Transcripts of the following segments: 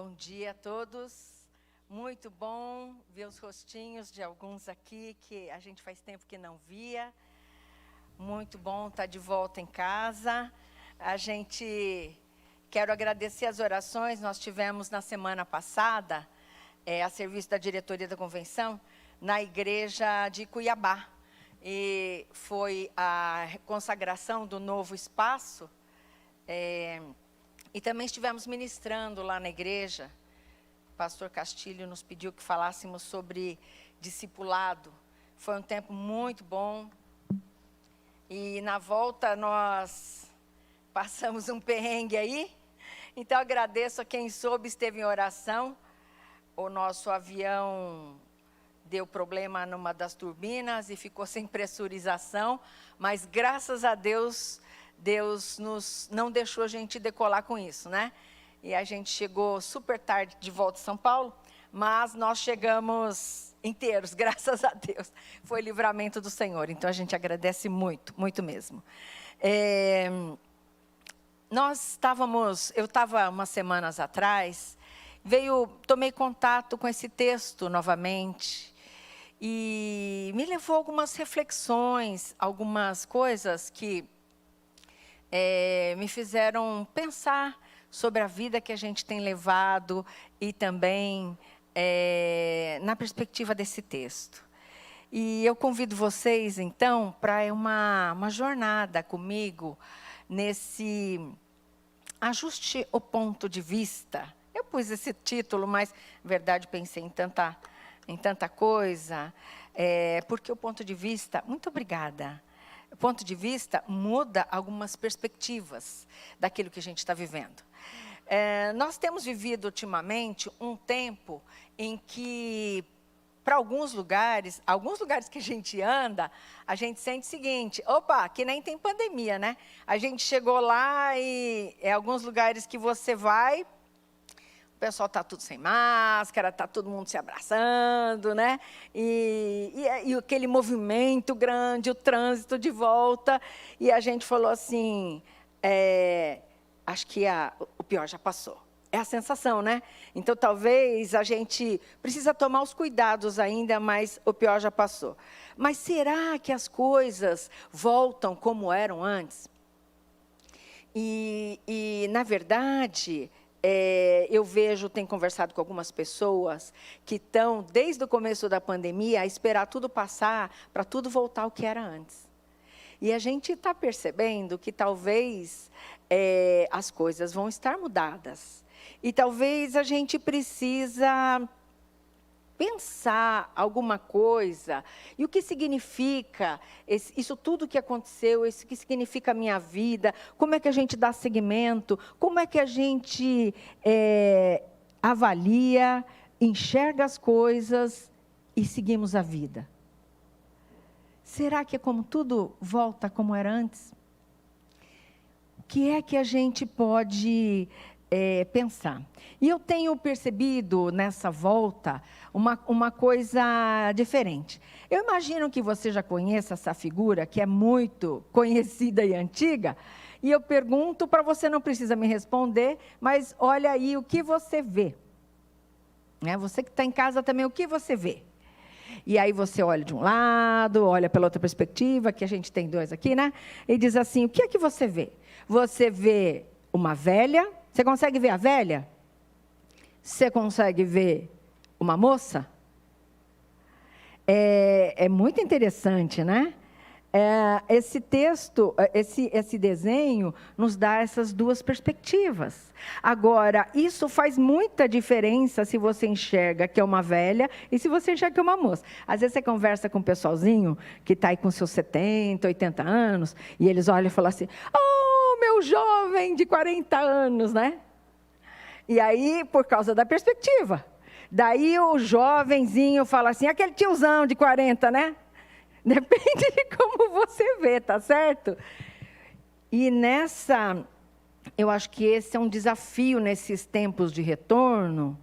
Bom dia a todos. Muito bom ver os rostinhos de alguns aqui que a gente faz tempo que não via. Muito bom estar de volta em casa. Quero agradecer as orações. Nós tivemos na semana passada, a serviço da diretoria da convenção, na igreja de Cuiabá. E foi a consagração do novo espaço. E também estivemos ministrando lá na igreja. O pastor Castilho nos pediu que falássemos sobre discipulado. Foi um tempo muito bom. E na volta nós passamos um perrengue aí. Então agradeço a quem soube, esteve em oração. O nosso avião deu problema numa das turbinas e ficou sem pressurização. Mas graças a Deus, Deus não deixou a gente decolar com isso, né? E a gente chegou super tarde de volta a São Paulo, mas nós chegamos inteiros, graças a Deus. Foi livramento do Senhor, então a gente agradece muito, muito mesmo. Eu estava umas semanas atrás, tomei contato com esse texto novamente, e me levou a algumas reflexões, algumas coisas que me fizeram pensar sobre a vida que a gente tem levado e também na perspectiva desse texto. E eu convido vocês, então, para uma jornada comigo nesse ajuste o ponto de vista. Eu pus esse título, mas, na verdade, pensei em tanta coisa, porque o ponto de vista... Muito obrigada. O ponto de vista muda algumas perspectivas daquilo que a gente está vivendo. Nós temos vivido ultimamente um tempo em que, para alguns lugares que a gente anda, a gente sente o seguinte: opa, aqui nem tem pandemia, né? A gente chegou lá e alguns lugares que você vai, o pessoal está tudo sem máscara, está todo mundo se abraçando, né? E aquele movimento grande, o trânsito de volta. E a gente falou assim, acho que o pior já passou. É a sensação, né? Então, talvez a gente precisa tomar os cuidados ainda, mas o pior já passou. Mas será que as coisas voltam como eram antes? E na verdade... eu tenho conversado com algumas pessoas que estão, desde o começo da pandemia, a esperar tudo passar, para tudo voltar ao que era antes. E a gente está percebendo que talvez as coisas vão estar mudadas. E talvez a gente precisa pensar alguma coisa. E o que significa isso tudo que aconteceu, isso que significa a minha vida, como é que a gente dá seguimento, como é que a gente avalia, enxerga as coisas e seguimos a vida. Será que é como tudo volta como era antes? O que é que a gente pode pensar? E eu tenho percebido nessa volta uma coisa diferente. Eu imagino que você já conheça essa figura, que é muito conhecida e antiga, e eu pergunto, para você não precisa me responder, mas olha aí o que você vê. Você que está em casa também, o que você vê? E aí você olha de um lado, olha pela outra perspectiva, que a gente tem dois aqui, né? E diz assim, o que é que você vê? Você vê uma velha. Você consegue ver a velha? Você consegue ver uma moça? É muito interessante, né? Esse texto, esse desenho, nos dá essas duas perspectivas. Agora, isso faz muita diferença se você enxerga que é uma velha e se você enxerga que é uma moça. Às vezes você conversa com um pessoalzinho que está aí com seus 70, 80 anos, e eles olham e falam assim, oh, meu jovem de 40 anos, né? E aí, por causa da perspectiva. Daí o jovenzinho fala assim, aquele tiozão de 40, né? Depende de como você vê, tá certo? E eu acho que esse é um desafio nesses tempos de retorno.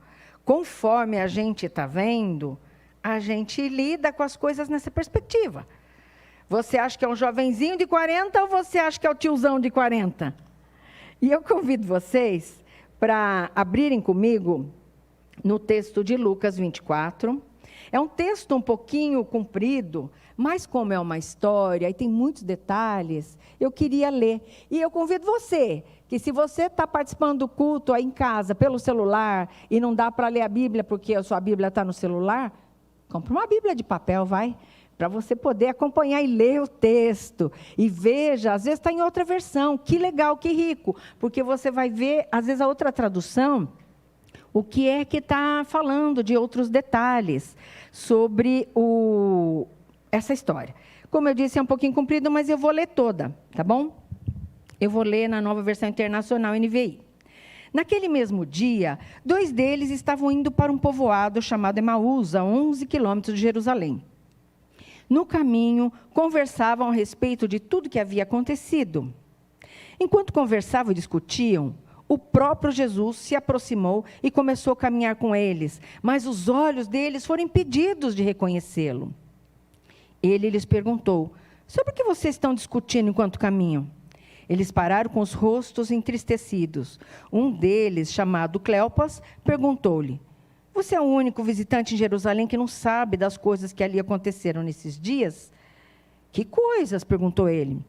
Conforme a gente está vendo, a gente lida com as coisas nessa perspectiva. Você acha que é um jovenzinho de 40 ou você acha que é o tiozão de 40? E eu convido vocês para abrirem comigo no texto de Lucas 24. É um texto um pouquinho comprido, mas como é uma história e tem muitos detalhes, eu queria ler. E eu convido você, que se você está participando do culto aí em casa, pelo celular, e não dá para ler a Bíblia porque a sua Bíblia está no celular, compre uma Bíblia de papel, vai, para você poder acompanhar e ler o texto. E veja, às vezes está em outra versão, que legal, que rico, porque você vai ver, às vezes, a outra tradução, o que é que está falando de outros detalhes sobre essa história. Como eu disse, é um pouquinho comprido, mas eu vou ler toda, tá bom? Eu vou ler na Nova Versão Internacional, NVI. Naquele mesmo dia, 2 deles estavam indo para um povoado chamado Emaús, a 11 quilômetros de Jerusalém. No caminho, conversavam a respeito de tudo que havia acontecido. Enquanto conversavam e discutiam, o próprio Jesus se aproximou e começou a caminhar com eles, mas os olhos deles foram impedidos de reconhecê-lo. Ele lhes perguntou: sobre o que vocês estão discutindo enquanto caminham? Eles pararam com os rostos entristecidos. Um deles, chamado Cleopas, perguntou-lhe: você é o único visitante em Jerusalém que não sabe das coisas que ali aconteceram nesses dias? Que coisas? Perguntou ele.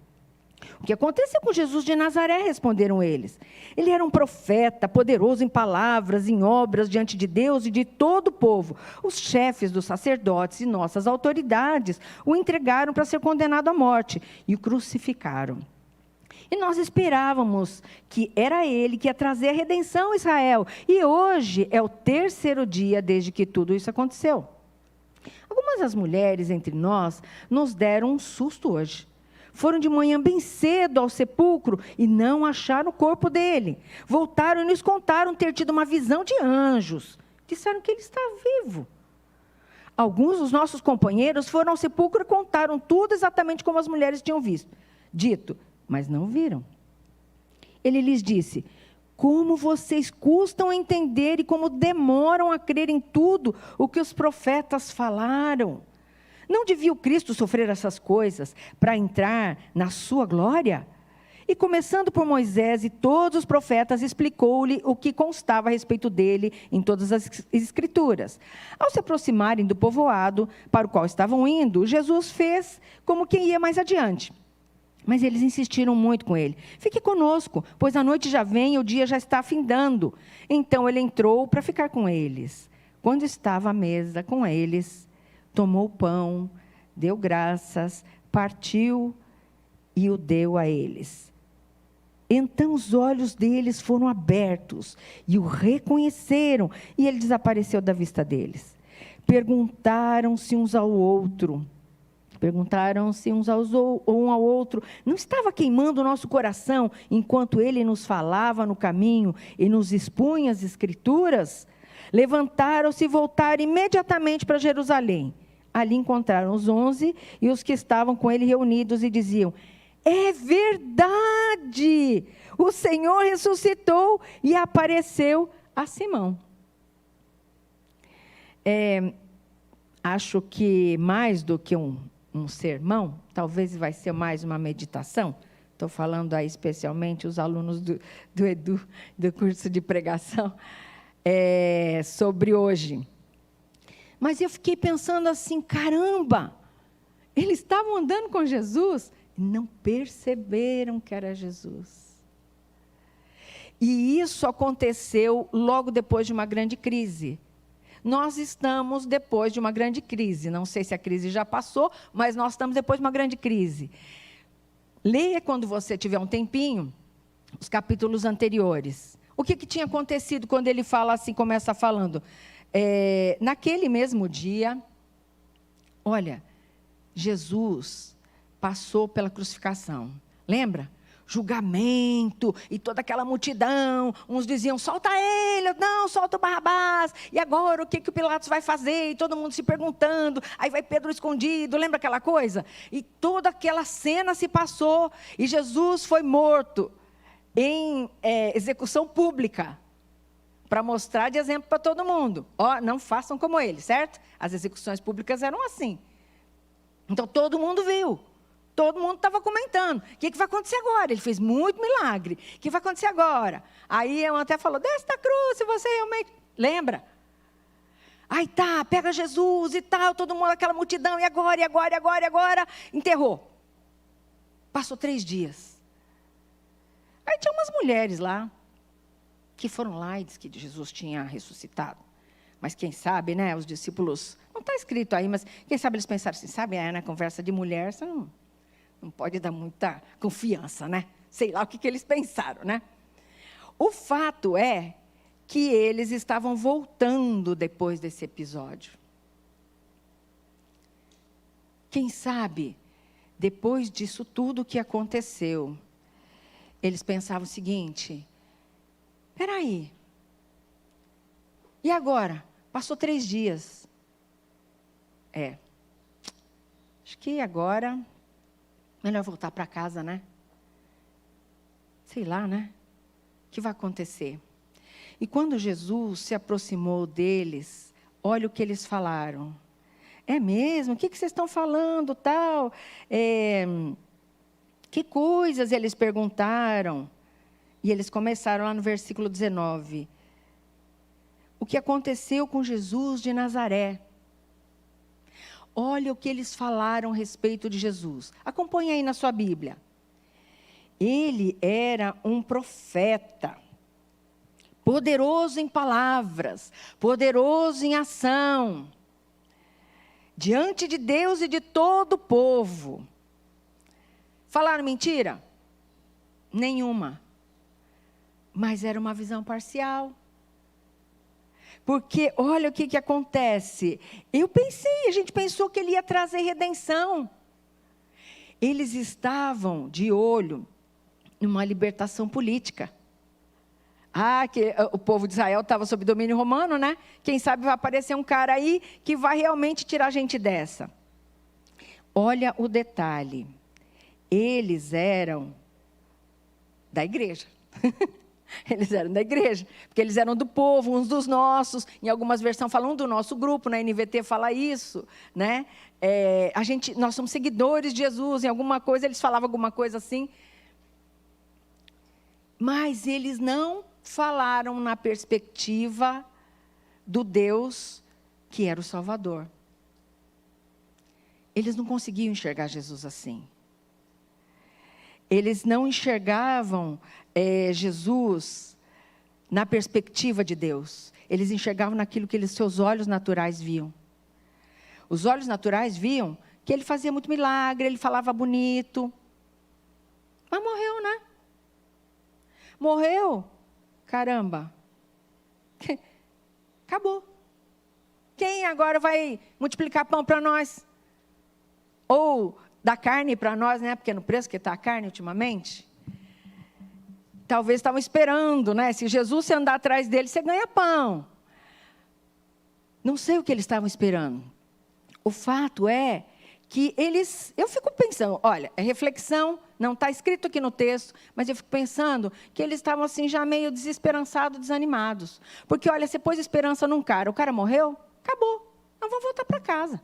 O que aconteceu com Jesus de Nazaré? Responderam eles. Ele era um profeta, poderoso em palavras, em obras diante de Deus e de todo o povo. Os chefes dos sacerdotes e nossas autoridades o entregaram para ser condenado à morte e o crucificaram. E nós esperávamos que era ele que ia trazer a redenção a Israel. E hoje é o 3º dia desde que tudo isso aconteceu. Algumas das mulheres entre nós nos deram um susto hoje. Foram de manhã bem cedo ao sepulcro e não acharam o corpo dele. Voltaram e nos contaram ter tido uma visão de anjos. Disseram que ele está vivo. Alguns dos nossos companheiros foram ao sepulcro e contaram tudo exatamente como as mulheres tinham dito, mas não viram. Ele lhes disse: como vocês custam a entender e como demoram a crer em tudo o que os profetas falaram. Não devia o Cristo sofrer essas coisas para entrar na sua glória? E começando por Moisés e todos os profetas, explicou-lhe o que constava a respeito dele em todas as Escrituras. Ao se aproximarem do povoado para o qual estavam indo, Jesus fez como quem ia mais adiante. Mas eles insistiram muito com ele: fique conosco, pois a noite já vem e o dia já está findando. Então ele entrou para ficar com eles. Quando estava à mesa com eles, tomou o pão, deu graças, partiu e o deu a eles. Então os olhos deles foram abertos e o reconheceram, e ele desapareceu da vista deles. Perguntaram-se uns ao outro, um ao outro: não estava queimando o nosso coração enquanto ele nos falava no caminho e nos expunha as Escrituras? Levantaram-se e voltaram imediatamente para Jerusalém. Ali encontraram os 11 e os que estavam com ele reunidos e diziam: é verdade, o Senhor ressuscitou e apareceu a Simão. Acho que mais do que um sermão, talvez vai ser mais uma meditação. Estou falando aí especialmente os alunos do Edu, do curso de pregação, sobre hoje. Mas eu fiquei pensando assim: caramba, eles estavam andando com Jesus e não perceberam que era Jesus. E isso aconteceu logo depois de uma grande crise. Nós estamos depois de uma grande crise. Não sei se a crise já passou, mas nós estamos depois de uma grande crise. Leia, quando você tiver um tempinho, os capítulos anteriores. O que tinha acontecido quando ele fala assim, começa falando? Naquele mesmo dia, olha, Jesus passou pela crucificação. Lembra? Julgamento e toda aquela multidão. Uns diziam: solta ele, não, solta o Barrabás. E agora o que o Pilatos vai fazer? E todo mundo se perguntando. Aí vai Pedro escondido, lembra aquela coisa? E toda aquela cena se passou e Jesus foi morto em execução pública, para mostrar de exemplo para todo mundo. Não façam como ele, certo? As execuções públicas eram assim. Então todo mundo viu. Todo mundo estava comentando. O que vai acontecer agora? Ele fez muito milagre. O que vai acontecer agora? Aí eu até falou, desce da cruz, se você realmente... Lembra? Aí tá, pega Jesus e tal, todo mundo, aquela multidão, e agora? Enterrou. Passou 3 dias. Aí tinha umas mulheres lá, que foram lá e disse que Jesus tinha ressuscitado. Mas quem sabe, né, os discípulos, não está escrito aí, mas quem sabe eles pensaram assim, sabe, na conversa de mulher, você não pode dar muita confiança, né? Sei lá o que eles pensaram, né? O fato é que eles estavam voltando depois desse episódio. Quem sabe, depois disso tudo que aconteceu, eles pensavam o seguinte, espera aí, e agora? Passou 3 dias. Acho que agora, melhor voltar para casa, né? Sei lá, né? O que vai acontecer? E quando Jesus se aproximou deles, olha o que eles falaram. É mesmo? O que vocês estão falando, tal? Que coisas eles perguntaram? E eles começaram lá no versículo 19. O que aconteceu com Jesus de Nazaré? Olha o que eles falaram a respeito de Jesus. Acompanhe aí na sua Bíblia. Ele era um profeta, poderoso em palavras, poderoso em ação, diante de Deus e de todo o povo. Falaram mentira? Nenhuma. Mas era uma visão parcial. Porque olha o que acontece. A gente pensou que ele ia trazer redenção. Eles estavam de olho numa libertação política. Que o povo de Israel estava sob domínio romano, né? Quem sabe vai aparecer um cara aí que vai realmente tirar a gente dessa. Olha o detalhe. Eles eram da igreja. Eles eram da igreja, porque eles eram do povo, uns dos nossos. Em algumas versões falam do nosso grupo, na NVT fala isso, né? Nós somos seguidores de Jesus, em alguma coisa, eles falavam alguma coisa assim. Mas eles não falaram na perspectiva do Deus que era o Salvador. Eles não conseguiam enxergar Jesus assim. Eles não enxergavam Jesus na perspectiva de Deus. Eles enxergavam naquilo que seus olhos naturais viam. Os olhos naturais viam que ele fazia muito milagre, ele falava bonito. Mas morreu, né? Morreu. Caramba. Acabou. Quem agora vai multiplicar pão para nós? Ou dar carne para nós, né? Porque no preço que está a carne ultimamente. Talvez estavam esperando, né? Se Jesus se andar atrás dele, você ganha pão. Não sei o que eles estavam esperando. O fato é que eu fico pensando, olha, é reflexão, não está escrito aqui no texto, mas eu fico pensando que eles estavam assim já meio desesperançados, desanimados. Porque, olha, você pôs esperança num cara, o cara morreu, acabou, não vão voltar para casa.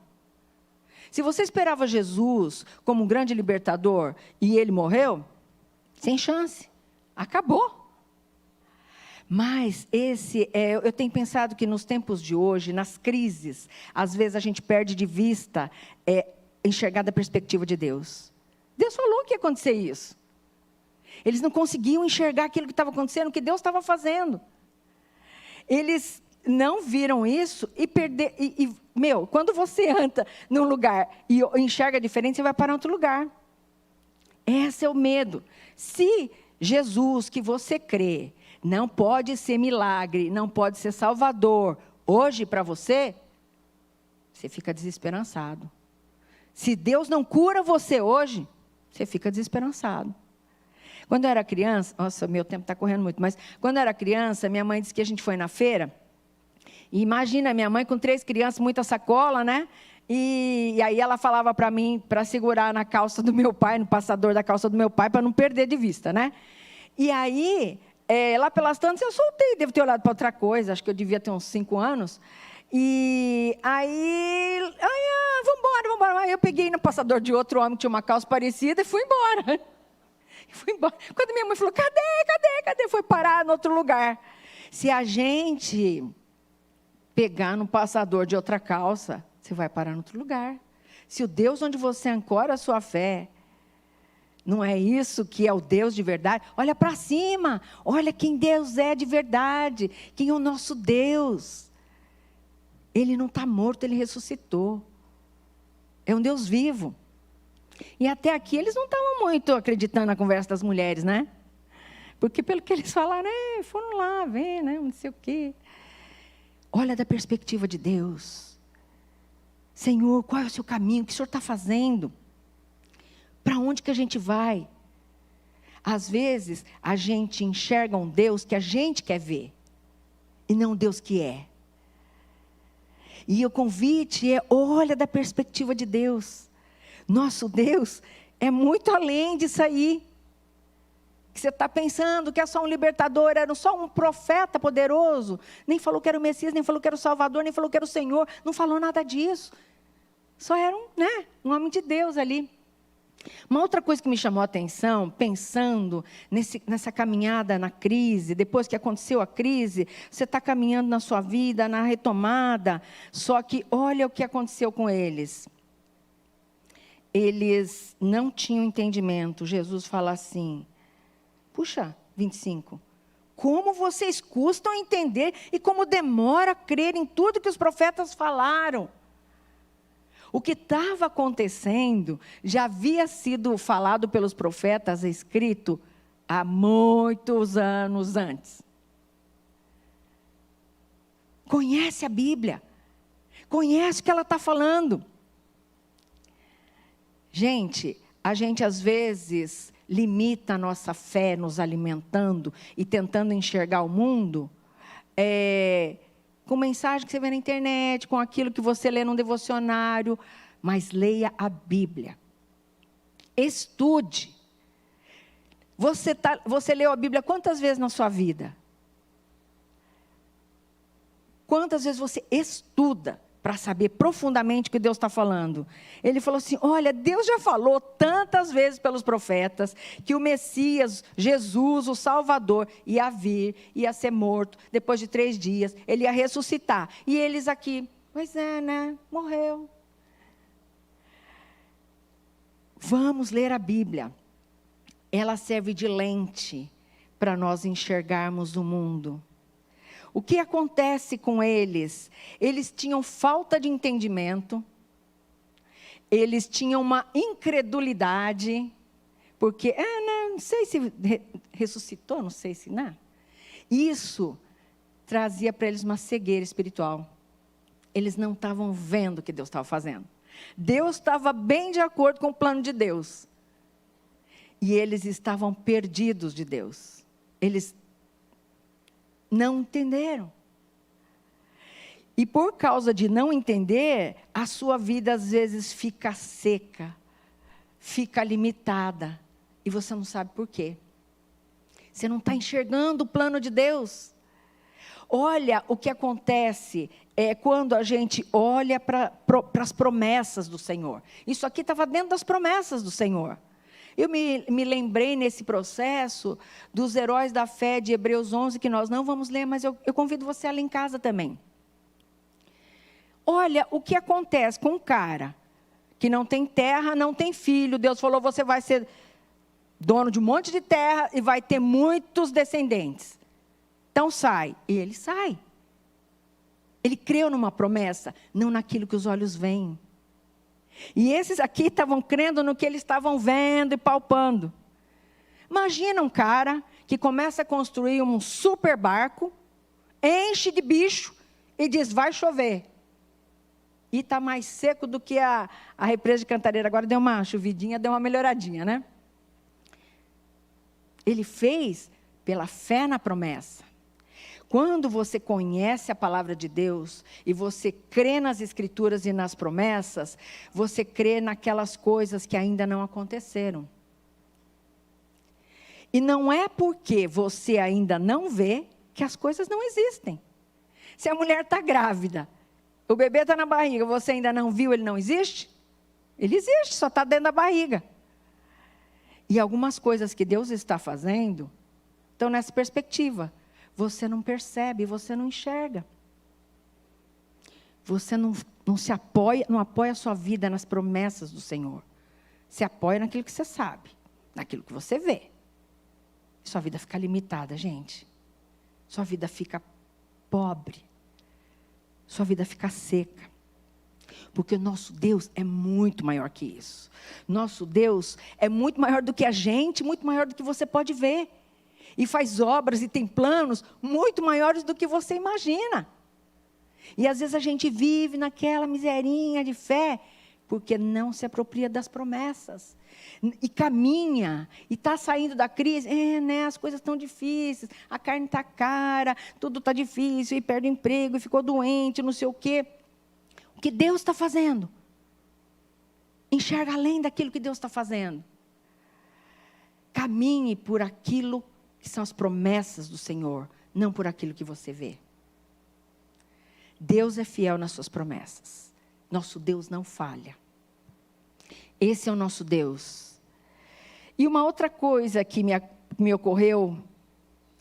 Se você esperava Jesus como um grande libertador e ele morreu, sem chance, acabou. Mas eu tenho pensado que nos tempos de hoje, nas crises, às vezes a gente perde de vista enxergar da perspectiva de Deus. Deus falou que ia acontecer isso. Eles não conseguiam enxergar aquilo que estava acontecendo, o que Deus estava fazendo. Eles não viram isso quando você anda num lugar e enxerga diferente, você vai para outro lugar. Esse é o medo. Se Jesus, que você crê, não pode ser milagre, não pode ser salvador, hoje para você, você fica desesperançado. Se Deus não cura você hoje, você fica desesperançado. Quando eu era criança, nossa, meu tempo está correndo muito, mas quando eu era criança, minha mãe disse que a gente foi na feira, e imagina minha mãe com 3 crianças, muita sacola, né? E aí ela falava para mim, para segurar na calça do meu pai, no passador da calça do meu pai, para não perder de vista, né? E aí, lá pelas tantas, eu soltei, devo ter olhado para outra coisa, acho que eu devia ter uns 5 anos. E aí vamos embora. Aí eu peguei no passador de outro homem que tinha uma calça parecida e fui embora. Quando minha mãe falou, cadê? Foi parar em outro lugar. Se a gente pegar no passador de outra calça, você vai parar em outro lugar. Se o Deus onde você ancora a sua fé, não é isso que é o Deus de verdade, olha para cima, olha quem Deus é de verdade, quem é o nosso Deus. Ele não está morto, Ele ressuscitou. É um Deus vivo. E até aqui eles não estavam muito acreditando na conversa das mulheres, né? Porque pelo que eles falaram, foram lá ver, né? Não sei o quê. Olha da perspectiva de Deus. Senhor, qual é o seu caminho? O que o Senhor está fazendo? Para onde que a gente vai? Às vezes, a gente enxerga um Deus que a gente quer ver. E não Deus que é. E o convite é, olha da perspectiva de Deus. Nosso Deus é muito além disso aí. Que você está pensando que é só um libertador, era só um profeta poderoso. Nem falou que era o Messias, nem falou que era o Salvador, nem falou que era o Senhor. Não falou nada disso. Só era um homem de Deus ali. Uma outra coisa que me chamou a atenção, pensando nessa caminhada na crise, depois que aconteceu a crise, você está caminhando na sua vida, na retomada, só que olha o que aconteceu com eles. Eles não tinham entendimento. Jesus fala assim, puxa, 25, como vocês custam a entender e como demora a crer em tudo que os profetas falaram. O que estava acontecendo já havia sido falado pelos profetas, escrito há muitos anos antes. Conhece a Bíblia, conhece o que ela está falando. Gente, a gente às vezes limita a nossa fé nos alimentando e tentando enxergar o mundo com mensagem que você vê na internet, com aquilo que você lê num devocionário, mas leia a Bíblia. Estude. Você leu a Bíblia quantas vezes na sua vida? Quantas vezes você estuda para saber profundamente o que Deus está falando? Ele falou assim, olha, Deus já falou tantas vezes pelos profetas, que o Messias, Jesus, o Salvador, ia vir, ia ser morto, depois de 3 dias, ele ia ressuscitar. E eles aqui, pois é, né, morreu. Vamos ler a Bíblia. Ela serve de lente para nós enxergarmos o mundo. O que acontece com eles? Eles tinham falta de entendimento, eles tinham uma incredulidade, porque, não sei se ressuscitou, não sei se, não. Isso trazia para eles uma cegueira espiritual. Eles não estavam vendo o que Deus estava fazendo. Deus estava bem de acordo com o plano de Deus. E eles estavam perdidos de Deus. Eles não entenderam. E por causa de não entender, a sua vida às vezes fica seca, fica limitada, e você não sabe por quê. Você não está enxergando o plano de Deus. Olha o que acontece quando a gente olha para as promessas do Senhor. Isso aqui estava dentro das promessas do Senhor. Eu me lembrei nesse processo dos heróis da fé de Hebreus 11, que nós não vamos ler, mas eu convido você a ler em casa também. Olha o que acontece com um cara que não tem terra, não tem filho. Deus falou, você vai ser dono de um monte de terra e vai ter muitos descendentes. Então sai. E ele sai. Ele creu numa promessa, não naquilo que os olhos veem. E esses aqui estavam crendo no que eles estavam vendo e palpando. Imagina um cara que começa a construir um super barco, enche de bicho e diz, vai chover. E está mais seco do que a represa de Cantareira. Agora deu uma chovidinha, deu uma melhoradinha, né? Ele fez pela fé na promessa. Quando você conhece a palavra de Deus e você crê nas escrituras e nas promessas, você crê naquelas coisas que ainda não aconteceram. E não é porque você ainda não vê que as coisas não existem. Se a mulher está grávida, O bebê está na barriga, você ainda não viu, ele não existe? Ele existe, só está dentro da barriga. E algumas coisas que Deus está fazendo estão nessa perspectiva. Você não percebe, você não enxerga. Você não se apoia, não apoia a sua vida nas promessas do Senhor. Se apoia naquilo que você sabe, naquilo que você vê. Sua vida fica limitada, gente. Sua vida fica pobre. Sua vida fica seca. Porque o nosso Deus é muito maior que isso. Nosso Deus é muito maior do que a gente, muito maior do que você pode ver. E faz obras e tem planos muito maiores do que você imagina. E às vezes a gente vive naquela miserinha de fé, porque não se apropria das promessas. E caminha, e está saindo da crise, as coisas estão difíceis, a carne está cara, tudo está difícil, e perde emprego, e ficou doente, não sei o quê. O que Deus está fazendo? Enxerga além daquilo que Deus está fazendo. Caminhe por aquilo que são as promessas do Senhor, não por aquilo que você vê. Deus é fiel nas suas promessas. Nosso Deus não falha. Esse é o nosso Deus. E uma outra coisa que me ocorreu,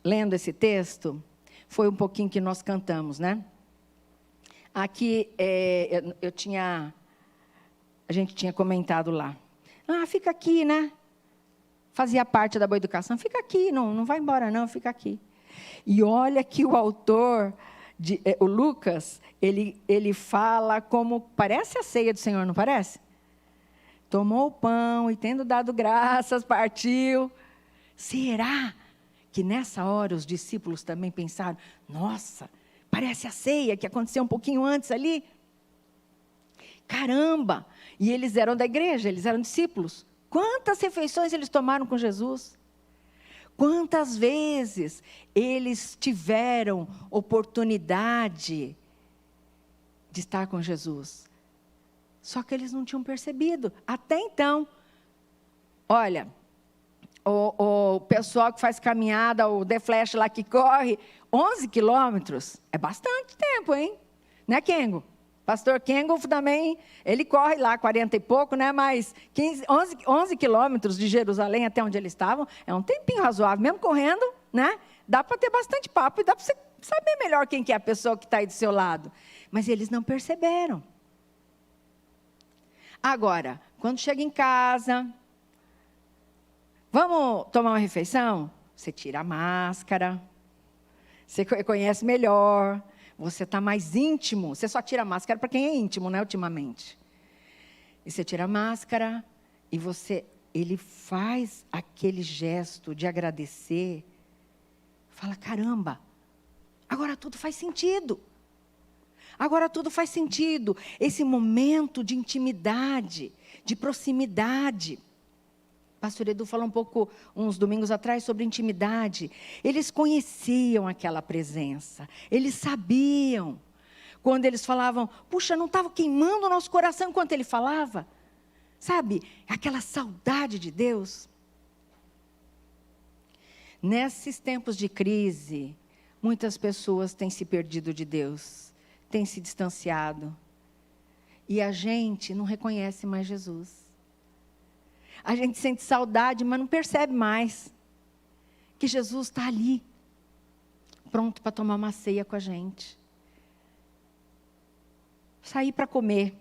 lendo esse texto, foi um pouquinho que nós cantamos, né? Aqui, a gente tinha comentado lá. Fica aqui, né? Fazia parte da boa educação. Fica aqui, não vai embora não, fica aqui. E olha que o autor, o Lucas, ele fala como, parece a ceia do Senhor, não parece? Tomou o pão e tendo dado graças, partiu. Será que nessa hora os discípulos também pensaram, nossa, parece a ceia que aconteceu um pouquinho antes ali? Caramba! E eles eram da igreja, eles eram discípulos. Quantas refeições eles tomaram com Jesus? Quantas vezes eles tiveram oportunidade de estar com Jesus? Só que eles não tinham percebido. Até então, olha, o pessoal que faz caminhada, o The Flash lá que corre, 11 quilômetros, é bastante tempo, hein? Né, Kengo? Pastor Kengo também, ele corre lá 40 e pouco, né? Mas 11 quilômetros de Jerusalém até onde eles estavam, é um tempinho razoável, mesmo correndo, né? Dá para ter bastante papo e dá para você saber melhor quem que é a pessoa que está aí do seu lado. Mas eles não perceberam. Agora, quando chega em casa, vamos tomar uma refeição? Você tira a máscara, você conhece melhor, você está mais íntimo. Você só tira a máscara para quem é íntimo, né, ultimamente. E você tira a máscara e ele faz aquele gesto de agradecer. Fala, caramba, agora tudo faz sentido. Agora tudo faz sentido. Esse momento de intimidade, de proximidade. Pastor Edu falou um pouco, uns domingos atrás, sobre intimidade. Eles conheciam aquela presença. Eles sabiam. Quando eles falavam, puxa, não estava queimando o nosso coração enquanto ele falava? Sabe, aquela saudade de Deus. Nesses tempos de crise, muitas pessoas têm se perdido de Deus. Têm se distanciado. E a gente não reconhece mais Jesus. A gente sente saudade, mas não percebe mais que Jesus está ali, pronto para tomar uma ceia com a gente. Sair para comer.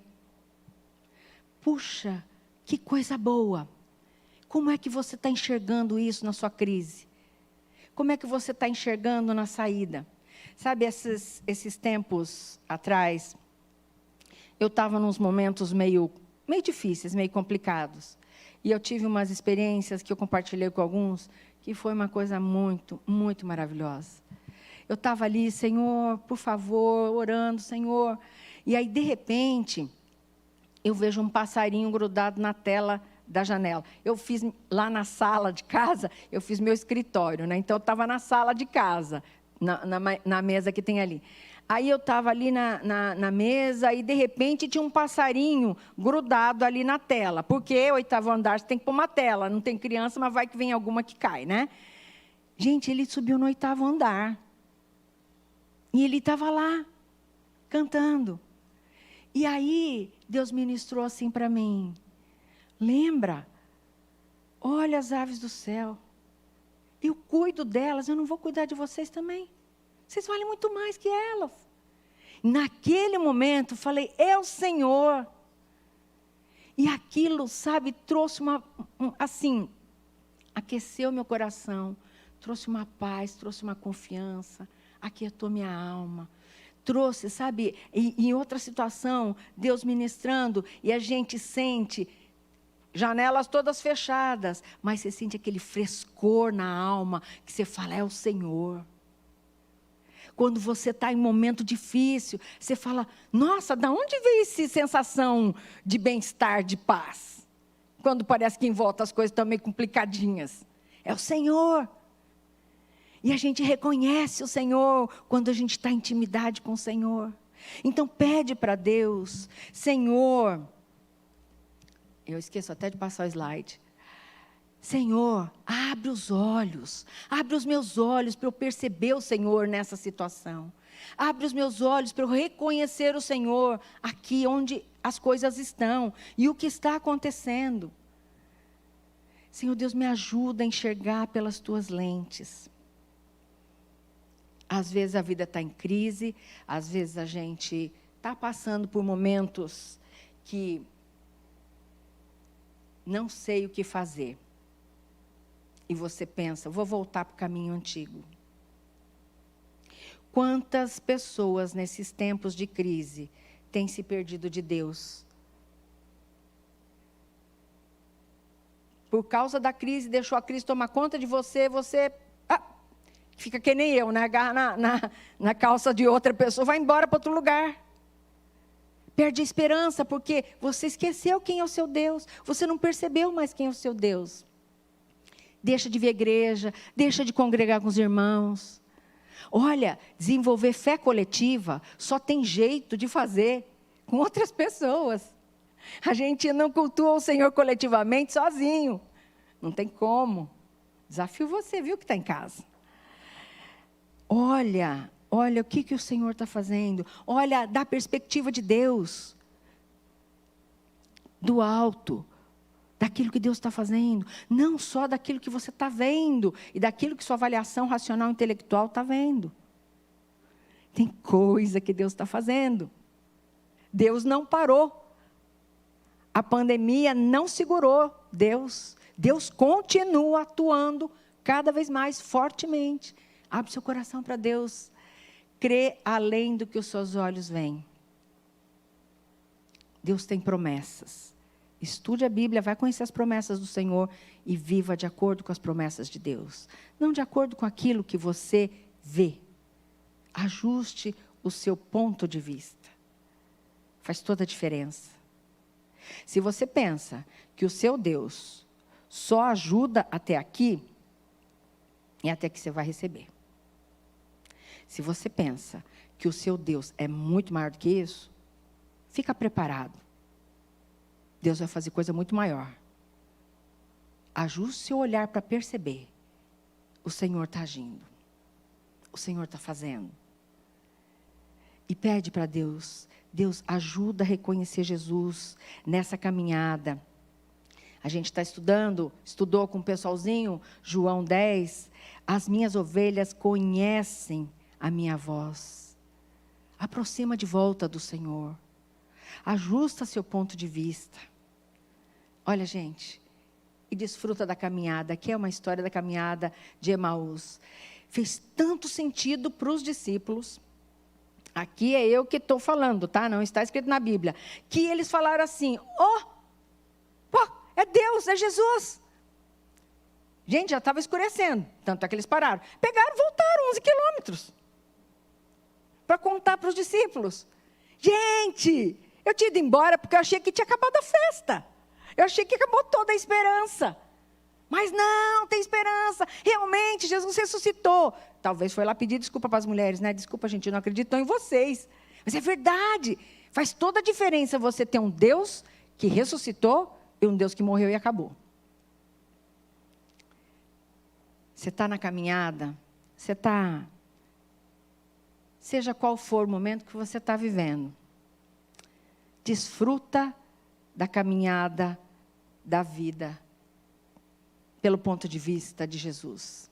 Puxa, que coisa boa. Como é que você está enxergando isso na sua crise? Como é que você está enxergando na saída? Sabe, esses tempos atrás, eu estava nos momentos meio difíceis, meio complicados. E eu tive umas experiências que eu compartilhei com alguns, que foi uma coisa muito, muito maravilhosa. Eu estava ali, Senhor, por favor, orando, Senhor. E aí, de repente, eu vejo um passarinho grudado na tela da janela. Eu fiz, lá na sala de casa, eu fiz meu escritório, né? Então, eu estava na sala de casa, na mesa que tem ali. Aí eu estava ali na mesa e, de repente, tinha um passarinho grudado ali na tela. Porque 8º andar, você tem que pôr uma tela. Não tem criança, mas vai que vem alguma que cai, né? Gente, ele subiu no 8º andar. E ele estava lá, cantando. E aí, Deus ministrou assim para mim. Lembra? Olha as aves do céu. Eu cuido delas, eu não vou cuidar de vocês também? Vocês valem muito mais que elas. Naquele momento, falei, é o Senhor. E aquilo, sabe, trouxe assim, aqueceu meu coração, trouxe uma paz, trouxe uma confiança, aquietou minha alma. Trouxe, sabe, em outra situação, Deus ministrando, e a gente sente janelas todas fechadas, mas você sente aquele frescor na alma, que você fala, é o Senhor. Quando você está em momento difícil, você fala, nossa, da onde veio essa sensação de bem-estar, de paz? Quando parece que em volta as coisas estão meio complicadinhas. É o Senhor. E a gente reconhece o Senhor quando a gente está em intimidade com o Senhor. Então pede para Deus, Senhor, eu esqueço até de passar o slide. Senhor, abre os olhos, abre os meus olhos para eu perceber o Senhor nessa situação. Abre os meus olhos para eu reconhecer o Senhor aqui onde as coisas estão e o que está acontecendo. Senhor Deus, me ajuda a enxergar pelas tuas lentes. Às vezes a vida está em crise, às vezes a gente está passando por momentos que não sei o que fazer. E você pensa, vou voltar para o caminho antigo. Quantas pessoas nesses tempos de crise têm se perdido de Deus? Por causa da crise, deixou a crise tomar conta de você, fica que nem eu, né? Agarra na calça de outra pessoa, vai embora para outro lugar. Perde a esperança, porque você esqueceu quem é o seu Deus. Você não percebeu mais quem é o seu Deus. Deixa de vir à igreja, deixa de congregar com os irmãos. Olha, desenvolver fé coletiva só tem jeito de fazer com outras pessoas. A gente não cultua o Senhor coletivamente sozinho. Não tem como. Desafio você, viu, que está em casa. Olha o que o Senhor está fazendo. Olha, da perspectiva de Deus. Do alto. Daquilo que Deus está fazendo. Não só daquilo que você está vendo. E daquilo que sua avaliação racional e intelectual está vendo. Tem coisa que Deus está fazendo. Deus não parou. A pandemia não segurou Deus. Deus continua atuando cada vez mais fortemente. Abre seu coração para Deus. Crê além do que os seus olhos veem. Deus tem promessas. Estude a Bíblia, vai conhecer as promessas do Senhor e viva de acordo com as promessas de Deus. Não de acordo com aquilo que você vê. Ajuste o seu ponto de vista. Faz toda a diferença. Se você pensa que o seu Deus só ajuda até aqui, é até que você vai receber. Se você pensa que o seu Deus é muito maior do que isso, fica preparado. Deus vai fazer coisa muito maior. Ajuste seu olhar para perceber. O Senhor está agindo. O Senhor está fazendo. E pede para Deus. Deus, ajuda a reconhecer Jesus nessa caminhada. A gente está estudou com o pessoalzinho, João 10. As minhas ovelhas conhecem a minha voz. Aproxima de volta do Senhor. Ajusta seu ponto de vista. Olha, gente, e desfruta da caminhada. Aqui é uma história da caminhada de Emaús. Fez tanto sentido para os discípulos. Aqui é eu que estou falando, tá? Não está escrito na Bíblia. Que eles falaram assim, é Deus, é Jesus. Gente, já estava escurecendo. Tanto é que eles pararam. Pegaram, voltaram 11 quilômetros. Para contar para os discípulos. Gente, eu tinha ido embora porque eu achei que tinha acabado a festa. Eu achei que acabou toda a esperança. Mas não, tem esperança. Realmente, Jesus ressuscitou. Talvez foi lá pedir desculpa para as mulheres, né? Desculpa, gente, eu não acredito em vocês. Mas é verdade. Faz toda a diferença você ter um Deus que ressuscitou e um Deus que morreu e acabou. Você está na caminhada, você está... Seja qual for o momento que você está vivendo. desfruta da caminhada da vida pelo ponto de vista de Jesus.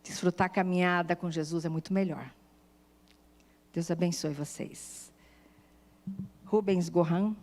Desfrutar a caminhada com Jesus é muito melhor. Deus abençoe vocês. Rubens Gohan.